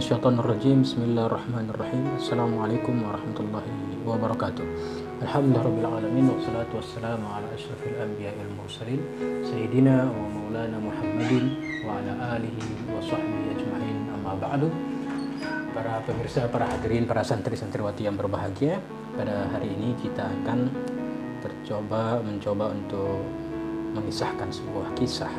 Minasyaitonirrajim. Bismillahirrahmanirrahim. Assalamualaikum warahmatullahi wabarakatuh. Alhamdulillahirabbil alamin wassalatu wassalamu ala asyrafil anbiya'i wal mursalin sayyidina wa maulana Muhammadin wa ala alihi wa sahbihi ajma'in. Amma ba'du. Para pemirsa, para hadirin, para santri-santriwati yang berbahagia, pada hari ini kita akan mencoba untuk mengisahkan sebuah kisah.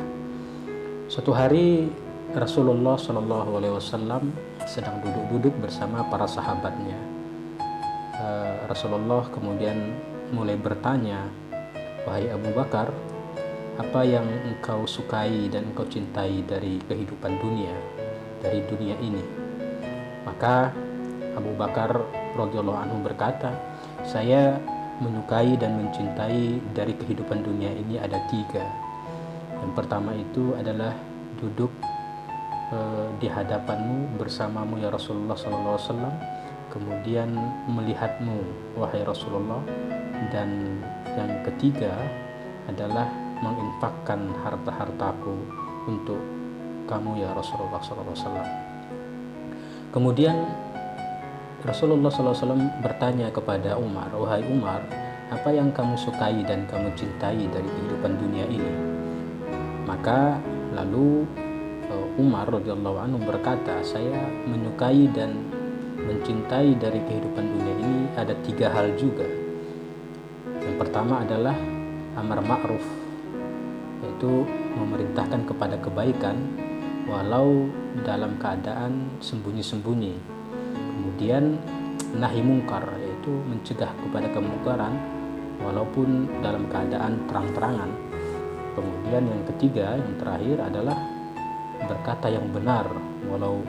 Suatu hari Rasulullah Shallallahu Alaihi Wasallam sedang duduk-duduk bersama para sahabatnya. Rasulullah kemudian mulai bertanya, "Wahai Abu Bakar, apa yang engkau sukai dan engkau cintai dari kehidupan dunia, dari dunia ini?" Maka Abu Bakar radhiyallahu anhu berkata, "Saya menyukai dan mencintai dari kehidupan dunia ini ada tiga. Yang pertama itu adalah duduk di hadapanmu, bersamamu ya Rasulullah SAW, kemudian melihatmu wahai Rasulullah, dan yang ketiga adalah menginfakkan harta-hartaku untuk kamu ya Rasulullah SAW." Kemudian Rasulullah SAW bertanya kepada Umar, "Wahai Umar, apa yang kamu sukai dan kamu cintai dari kehidupan dunia ini?" Maka lalu Umar radhiyallahu anhu berkata, "Saya menyukai dan mencintai dari kehidupan dunia ini ada tiga hal juga. Yang pertama adalah amar ma'ruf, yaitu memerintahkan kepada kebaikan walau dalam keadaan sembunyi-sembunyi. Kemudian nahi mungkar, yaitu mencegah kepada kemungkaran walaupun dalam keadaan terang-terangan. Kemudian yang ketiga, yang terakhir adalah berkata yang benar walau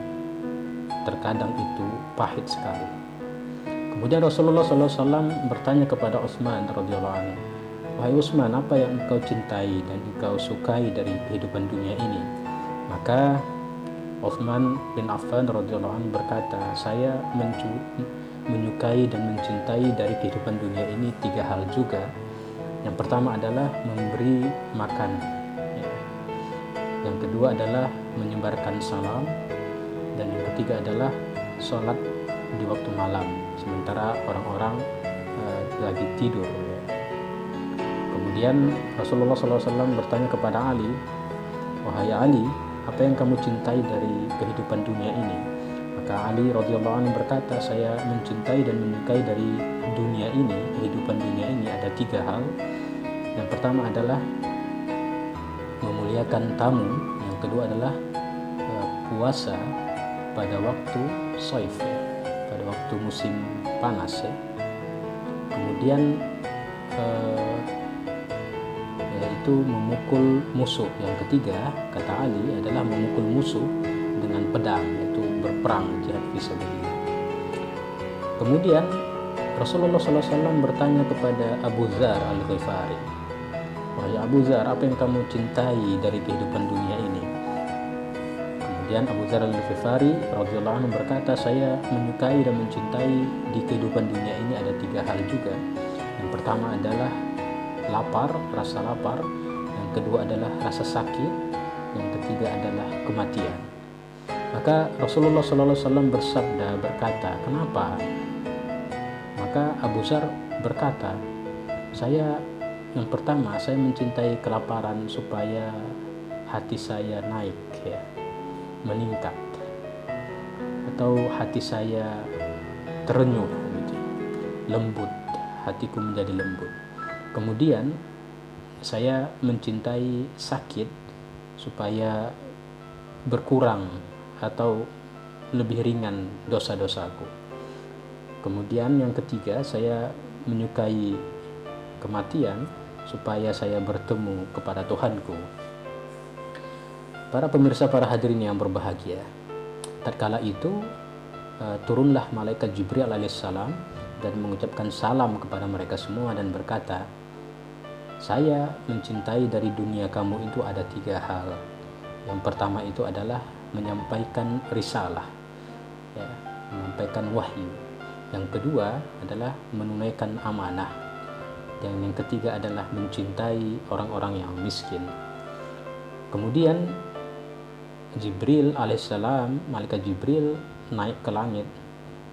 terkadang itu pahit sekali." Kemudian Rasulullah SAW bertanya kepada Utsman radhiyallahu anhu, "Wahai Utsman, apa yang engkau cintai dan engkau sukai dari kehidupan dunia ini?" Maka Utsman bin Affan radhiyallahu anhu berkata, "Saya menyukai dan mencintai dari kehidupan dunia ini tiga hal juga. Yang pertama adalah memberi makan, yang kedua adalah menyebarkan salam, dan yang ketiga adalah sholat di waktu malam sementara orang-orang lagi tidur." Kemudian Rasulullah SAW bertanya kepada Ali, "Wahai Ali, apa yang kamu cintai dari kehidupan dunia ini?" Maka Ali radhiyallahu anhu berkata, "Saya mencintai dan menyukai dari dunia ini, kehidupan dunia ini ada tiga hal. Yang pertama adalah memuliakan tamu, yang kedua adalah puasa pada waktu shaif, pada waktu musim panas, kemudian yaitu memukul musuh. Yang ketiga, kata Ali, adalah memukul musuh dengan pedang, yaitu berperang jihad fisabilillah." Kemudian Rasulullah SAW bertanya kepada Abu Dzar Al-Ghifari, "Wahai Abu Dzar, apa yang kamu cintai dari kehidupan dunia ini?" Kemudian Abu Dzar Al-Ghifari radhiyallahu anhu berkata, "Saya menyukai dan mencintai di kehidupan dunia ini ada tiga hal juga. Yang pertama adalah lapar, rasa lapar, yang kedua adalah rasa sakit, yang ketiga adalah kematian." Maka Rasulullah SAW bersabda, berkata, "Kenapa?" Maka Abu Dzar berkata, Yang pertama, saya mencintai kelaparan supaya hati saya naik, meningkat, atau hati saya terenyuh, lembut, hatiku menjadi lembut. Kemudian saya mencintai sakit supaya berkurang atau lebih ringan dosa-dosaku. Kemudian yang ketiga, saya menyukai kematian supaya saya bertemu kepada Tuhanku." Para pemirsa, para hadirin yang berbahagia, tatkala itu turunlah malaikat Jibril alaihissalam dan mengucapkan salam kepada mereka semua dan berkata, "Saya mencintai dari dunia kamu itu ada tiga hal. Yang pertama itu adalah menyampaikan risalah, menyampaikan wahyu. Yang kedua adalah menunaikan amanah. Dan yang ketiga adalah mencintai orang-orang yang miskin." Kemudian Jibril alaihissalam, malaikat Jibril naik ke langit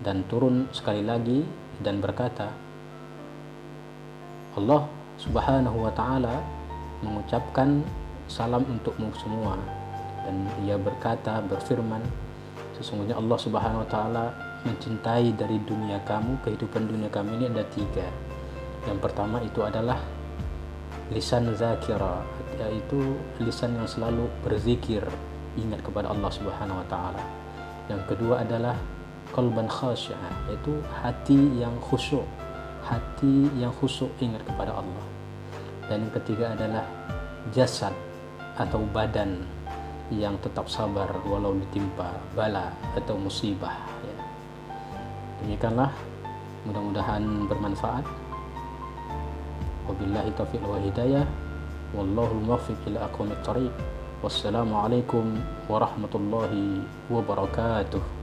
dan turun sekali lagi dan berkata, Allah Subhanahu wa ta'ala mengucapkan salam untukmu semua, dan ia berfirman, sesungguhnya Allah Subhanahu wa ta'ala mencintai dari dunia kamu, kehidupan dunia kamu ini ada 3. Yang pertama itu adalah lisan zakira, yaitu lisan yang selalu berzikir, ingat kepada Allah Subhanahu wa ta'ala. Yang kedua adalah qalban khasyi'ah, yaitu hati yang khusyuk, ingat kepada Allah. Dan yang ketiga adalah jasad atau badan yang tetap sabar walau ditimpa bala atau musibah, ya. Demikianlah, mudah-mudahan bermanfaat. Wabillahi taufiq wal hidayah, wallahu muwaffiq ila aqwamit thoriq. Wassalamualaikum warahmatullahi wabarakatuh.